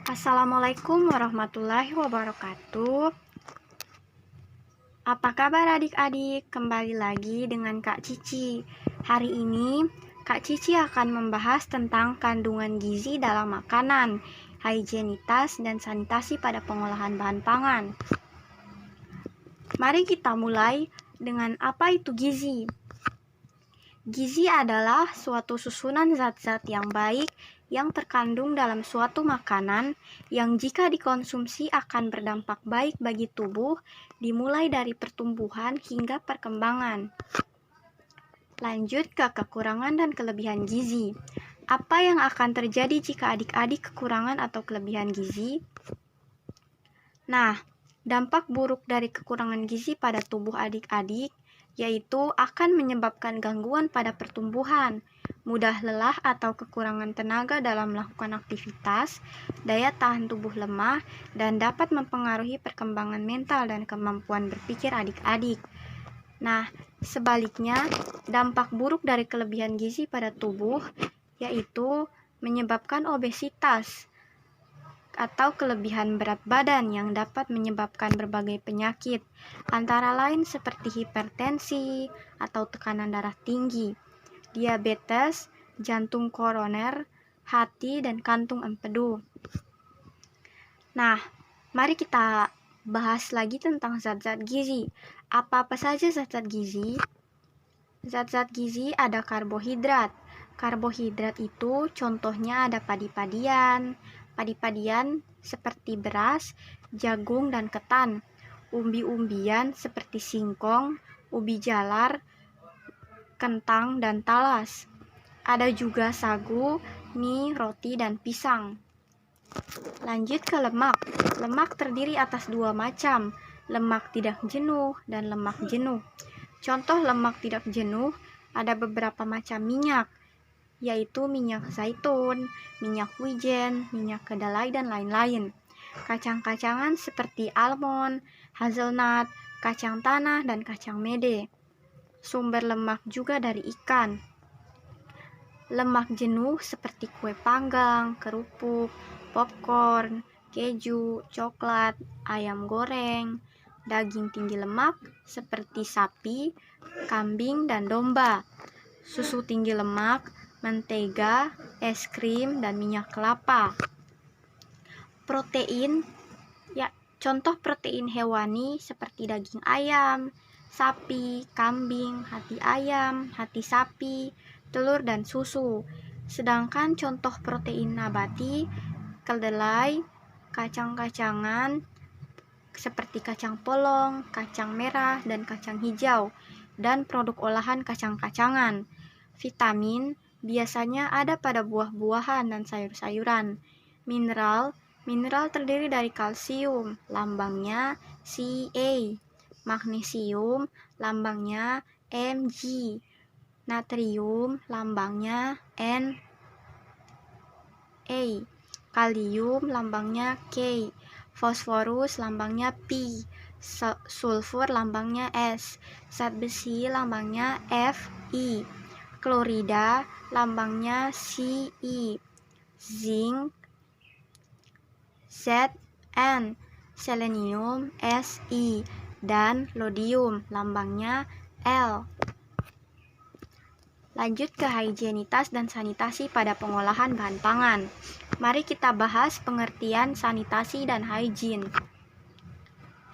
Assalamualaikum warahmatullahi wabarakatuh. Apa kabar adik-adik? Kembali lagi dengan Kak Cici. Hari ini Kak Cici akan membahas tentang kandungan gizi dalam makanan, higienitas dan sanitasi pada pengolahan bahan pangan. Mari kita mulai dengan apa itu gizi. Gizi adalah suatu susunan zat-zat yang baik yang terkandung dalam suatu makanan yang jika dikonsumsi akan berdampak baik bagi tubuh, dimulai dari pertumbuhan hingga perkembangan. Lanjut ke kekurangan dan kelebihan gizi. Apa yang akan terjadi jika adik-adik kekurangan atau kelebihan gizi? Nah, dampak buruk dari kekurangan gizi pada tubuh adik-adik yaitu akan menyebabkan gangguan pada pertumbuhan, mudah lelah atau kekurangan tenaga dalam melakukan aktivitas, daya tahan tubuh lemah, dan dapat mempengaruhi perkembangan mental dan kemampuan berpikir adik-adik. Nah, sebaliknya, dampak buruk dari kelebihan gizi pada tubuh yaitu menyebabkan obesitas atau kelebihan berat badan yang dapat menyebabkan berbagai penyakit, antara lain seperti hipertensi atau tekanan darah tinggi, diabetes, jantung koroner, hati, dan kantung empedu. Nah, mari kita bahas lagi tentang zat-zat gizi. Apa-apa saja zat-zat gizi? Zat-zat gizi ada karbohidrat. Karbohidrat itu contohnya ada padi-padian seperti beras, jagung, dan ketan. Umbi-umbian seperti singkong, ubi jalar, kentang, dan talas. Ada juga sagu, mie, roti, dan pisang. Lanjut ke lemak. Lemak terdiri atas dua macam, lemak tidak jenuh dan lemak jenuh. Contoh lemak tidak jenuh ada beberapa macam minyak, yaitu minyak zaitun, minyak wijen, minyak kedelai, dan lain-lain. Kacang-kacangan seperti almond, hazelnut, kacang tanah, dan kacang mede. Sumber lemak juga dari ikan. Lemak jenuh seperti kue panggang, kerupuk, popcorn, keju, coklat, ayam goreng. Daging tinggi lemak seperti sapi, kambing, dan domba. Susu tinggi lemak, mentega, es krim, dan minyak kelapa. Protein, ya, contoh protein hewani seperti daging ayam, sapi, kambing, hati ayam, hati sapi, telur, dan susu. Sedangkan contoh protein nabati, kedelai, kacang-kacangan seperti kacang polong, kacang merah, dan kacang hijau, dan produk olahan kacang-kacangan. Vitamin biasanya ada pada buah-buahan dan sayur-sayuran. Mineral terdiri dari kalsium, lambangnya Ca. Magnesium, lambangnya Mg. Natrium, lambangnya Na. Kalium, lambangnya K. Fosforus, lambangnya Pi. Sulfur, lambangnya S. Zat besi, lambangnya Fi. Klorida, lambangnya Ci. Zinc, Zn. Selenium, Si. Dan lodium, lambangnya L. Lanjut ke higienitas dan sanitasi pada pengolahan bahan pangan. Mari kita bahas pengertian sanitasi dan hygiene.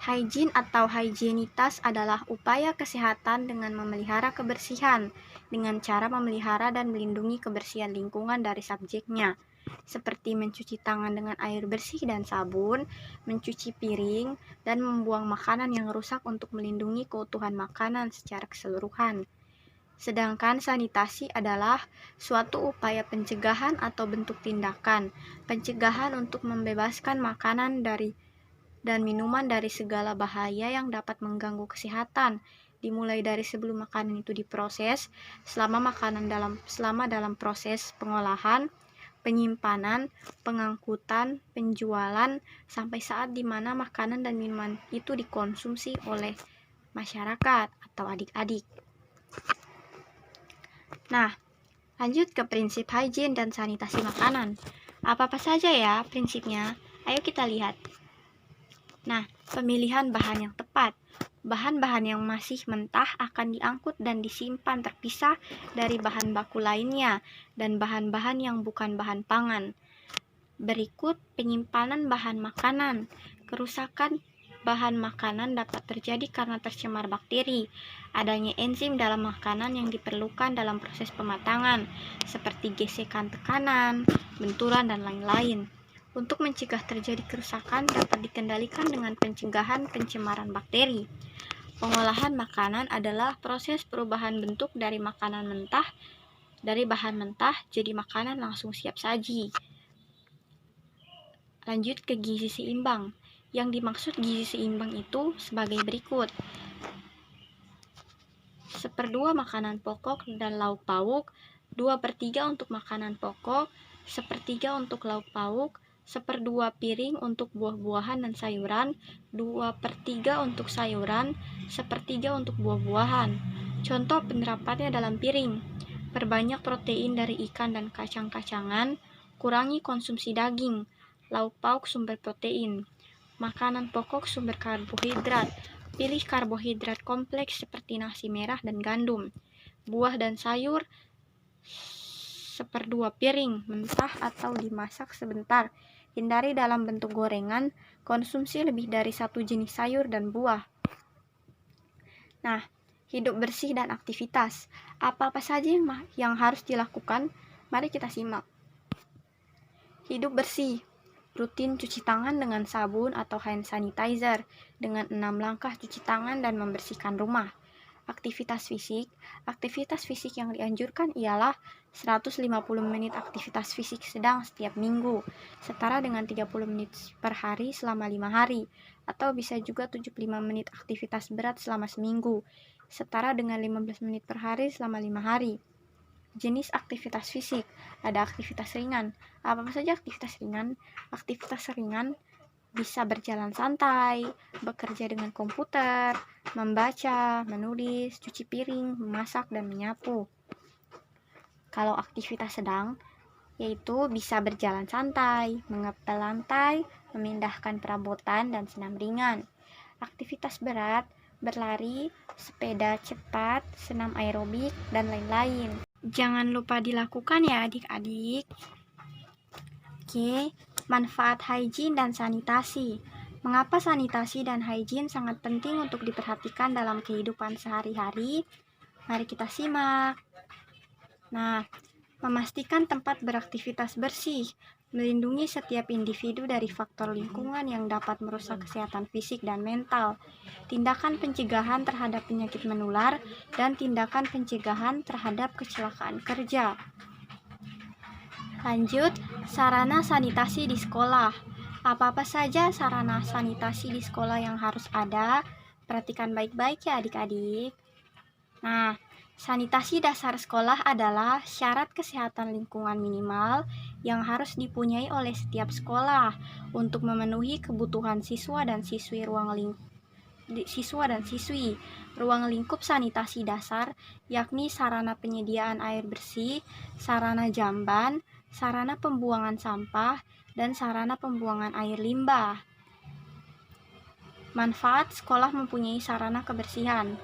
Hygiene atau higienitas adalah upaya kesehatan dengan memelihara kebersihan, dengan cara memelihara dan melindungi kebersihan lingkungan dari subjeknya, seperti mencuci tangan dengan air bersih dan sabun, mencuci piring, dan membuang makanan yang rusak untuk melindungi keutuhan makanan secara keseluruhan. Sedangkan sanitasi adalah suatu upaya pencegahan atau bentuk tindakan pencegahan untuk membebaskan makanan dan minuman dari segala bahaya yang dapat mengganggu kesehatan, dimulai dari sebelum makanan itu diproses, selama dalam proses pengolahan, penyimpanan, pengangkutan, penjualan, sampai saat di mana makanan dan minuman itu dikonsumsi oleh masyarakat atau adik-adik. Nah, lanjut ke prinsip hygiene dan sanitasi makanan. Apa-apa saja ya prinsipnya? Ayo kita lihat. Nah, pemilihan bahan yang tepat. Bahan-bahan yang masih mentah akan diangkut dan disimpan terpisah dari bahan baku lainnya dan bahan-bahan yang bukan bahan pangan. Berikut penyimpanan bahan makanan. Kerusakan bahan makanan dapat terjadi karena tercemar bakteri. Adanya enzim dalam makanan yang diperlukan dalam proses pematangan, seperti gesekan tekanan, benturan, dan lain-lain. Untuk mencegah terjadi kerusakan dapat dikendalikan dengan pencegahan pencemaran bakteri. Pengolahan makanan adalah proses perubahan bentuk dari bahan mentah jadi makanan langsung siap saji. Lanjut ke gizi seimbang. Yang dimaksud gizi seimbang itu sebagai berikut. 1/2 makanan pokok dan lauk pauk, 2/3 untuk makanan pokok, 1/3 untuk lauk pauk, 1/2 piring untuk buah-buahan dan sayuran, 2/3 untuk sayuran, 1/3 untuk buah-buahan. Contoh penerapannya dalam piring: perbanyak protein dari ikan dan kacang-kacangan, kurangi konsumsi daging, lauk pauk sumber protein, makanan pokok sumber karbohidrat, pilih karbohidrat kompleks seperti nasi merah dan gandum, buah dan sayur 1/2 piring, mentah atau dimasak sebentar, hindari dalam bentuk gorengan, konsumsi lebih dari 1 jenis sayur dan buah. Nah, hidup bersih dan aktivitas. Apa-apa saja yang harus dilakukan? Mari kita simak. Hidup bersih. Rutin cuci tangan dengan sabun atau hand sanitizer dengan 6 langkah cuci tangan dan membersihkan rumah. Aktivitas fisik yang dianjurkan ialah 150 menit aktivitas fisik sedang setiap minggu, setara dengan 30 menit per hari selama 5 hari, atau bisa juga 75 menit aktivitas berat selama seminggu, setara dengan 15 menit per hari selama 5 hari. Jenis aktivitas fisik, ada aktivitas ringan. Apa saja aktivitas ringan? Aktivitas ringan bisa berjalan santai, bekerja dengan komputer, membaca, menulis, cuci piring, memasak, dan menyapu. Kalau aktivitas sedang, yaitu bisa berjalan santai, mengepel lantai, memindahkan perabotan, dan senam ringan. Aktivitas berat, berlari, sepeda cepat, senam aerobik, dan lain-lain. Jangan lupa dilakukan ya adik-adik. Oke, manfaat hygiene dan sanitasi. Mengapa sanitasi dan hygiene sangat penting untuk diperhatikan dalam kehidupan sehari-hari? Mari kita simak. Nah, memastikan tempat beraktivitas bersih, melindungi setiap individu dari faktor lingkungan yang dapat merusak kesehatan fisik dan mental, tindakan pencegahan terhadap penyakit menular, dan tindakan pencegahan terhadap kecelakaan kerja. Lanjut, sarana sanitasi di sekolah. Apa-apa saja sarana sanitasi di sekolah yang harus ada? Perhatikan baik-baik ya adik-adik. Nah, sanitasi dasar sekolah adalah syarat kesehatan lingkungan minimal yang harus dipunyai oleh setiap sekolah untuk memenuhi kebutuhan siswa dan siswi. Ruang lingkup sanitasi dasar yakni sarana penyediaan air bersih, sarana jamban, sarana pembuangan sampah, dan sarana pembuangan air limbah. Manfaat sekolah mempunyai sarana kebersihan.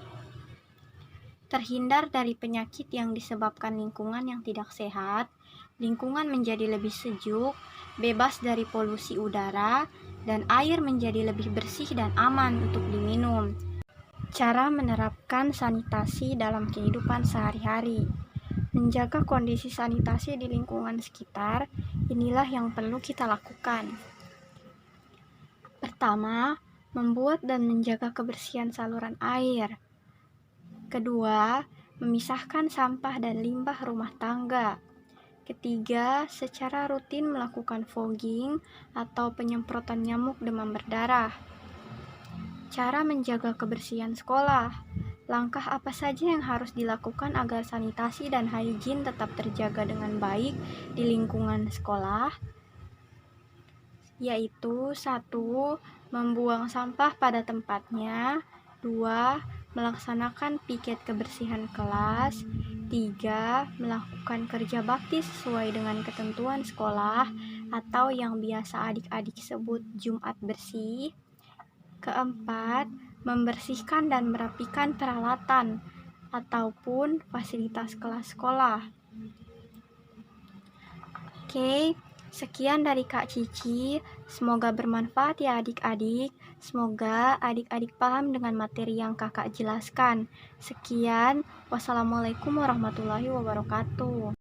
Terhindar dari penyakit yang disebabkan lingkungan yang tidak sehat, lingkungan menjadi lebih sejuk, bebas dari polusi udara, dan air menjadi lebih bersih dan aman untuk diminum. Cara menerapkan sanitasi dalam kehidupan sehari-hari. Menjaga kondisi sanitasi di lingkungan sekitar, inilah yang perlu kita lakukan. Pertama, membuat dan menjaga kebersihan saluran air. Kedua, memisahkan sampah dan limbah rumah tangga. Ketiga, secara rutin melakukan fogging atau penyemprotan nyamuk demam berdarah. Cara menjaga kebersihan sekolah. Langkah apa saja yang harus dilakukan agar sanitasi dan hygiene tetap terjaga dengan baik di lingkungan sekolah? Yaitu 1. Membuang sampah pada tempatnya. 2. Melaksanakan piket kebersihan kelas. 3. Melakukan kerja bakti sesuai dengan ketentuan sekolah. atau yang biasa adik-adik sebut Jumat bersih. Keempat, membersihkan dan merapikan peralatan ataupun fasilitas kelas sekolah. Oke, sekian dari Kak Cici. Semoga bermanfaat ya adik-adik. Semoga adik-adik paham dengan materi yang kakak jelaskan. Sekian, wassalamualaikum warahmatullahi wabarakatuh.